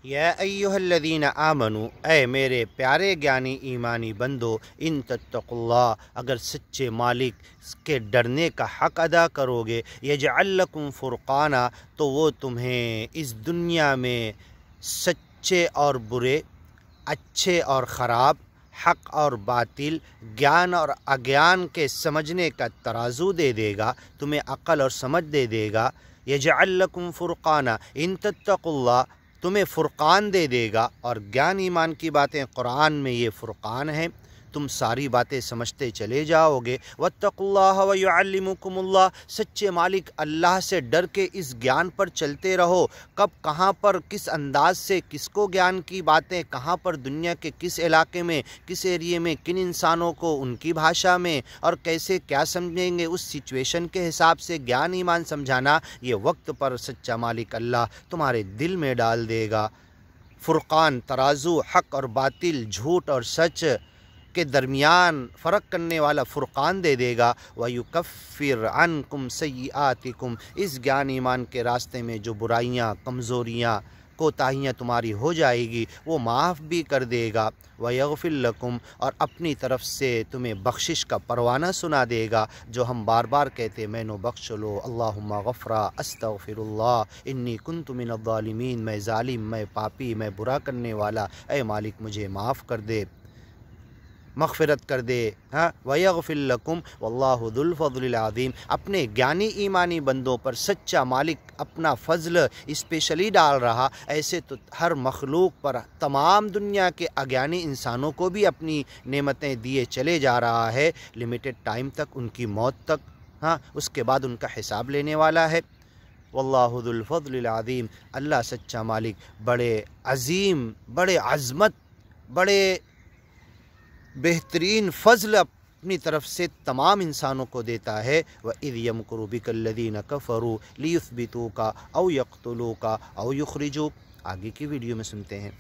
या अय्युहल्लज़ीना आमनू, ऐ मेरे प्यारे ज्ञानी ईमानी बंदो, इन तत्तकुल्लाह, अगर सच्चे मालिक के डरने का हक़ अदा करोगे, यजअल लकुम फ़ुरक़ाना, तो वो तुम्हें इस दुनिया में सच्चे और बुरे, अच्छे और ख़राब, हक़ और बातिल, ज्ञान और अज्ञान के समझने का तराजू दे देगा, तुम्हें अक़ल और समझ दे देगा। यजअल लकुम फ़ुरक़ाना इन तत्तकुल्लाह, तुम्हें फ़ुरक़ान दे देगा। और ज्ञान ईमान की बातें कुरान में ये फ़ुरक़ान है, तुम सारी बातें समझते चले जाओगे। वत्तकुल्लाह व युअल्लिमुकुमुल्लाह, सच्चे मालिक अल्लाह से डर के इस ज्ञान पर चलते रहो। कब कहाँ पर किस अंदाज से किसको ज्ञान की बातें, कहाँ पर दुनिया के किस इलाके में, किस एरिए में, किन इंसानों को उनकी भाषा में और कैसे क्या समझेंगे, उस सिचुएशन के हिसाब से ज्ञान ईमान समझाना, ये वक्त पर सच्चा मालिक अल्लाह तुम्हारे दिल में डाल देगा। फ़ुरक़ान, तराजू, हक़ और बातिल, झूठ और सच के दरमियान फ़र्क करने वाला फ़ुरक़ान दे देगा। वयुकफ़िर अन्कुम सय्यातिकुम, इस ज्ञान ईमान के रास्ते में जो बुराइयाँ, कमज़ोरियाँ, कोताहियाँ तुम्हारी हो जाएगी, वो माफ़ भी कर देगा। वयग़फ़िर लकुम, और अपनी तरफ से तुम्हें बख्शिश का परवाना सुना देगा, जो हम बार बार कहते, मैनो बख्श लो, अल्लाहुम्मा गफ़रा अस्तग़फ़िरुल्लाह इन्नी कुन्तु मिनज़्ज़ालिमीन, मैं ज़ालिम, मैं पापी, मैं बुरा करने वाला, ऐ मालिक मुझे माफ़ कर दे, मग़फ़िरत कर दे। हाँ, वयग़फ़िर लकुम वल्लाहु ज़ुल फ़ज़्लिल अज़ीम, अपने ज्ञानी ईमानी बंदों पर सच्चा मालिक अपना फ़ज़ल स्पेशली डाल रहा, ऐसे तो हर मखलूक पर, तमाम दुनिया के अज्ञानी इंसानों को भी अपनी नेमतें दिए चले जा रहा है, लिमिटेड टाइम तक, उनकी मौत तक। हाँ, उसके बाद उनका हिसाब लेने वाला है। वल्लाहु ज़ुल फ़ज़्लिल अज़ीम, अल्लाह सच्चा मालिक बड़े अज़ीम, बड़े अज़मत, बड़े बेहतरीन फ़ज़ल अपनी तरफ से तमाम इंसानों को देता है। व इज़ यमकुरु बिकल्लज़ीना कफ़रू लियुस्बितूका औ यक़्तुलूका औ युख़्रिजूक। आगे की वीडियो में सुनते हैं।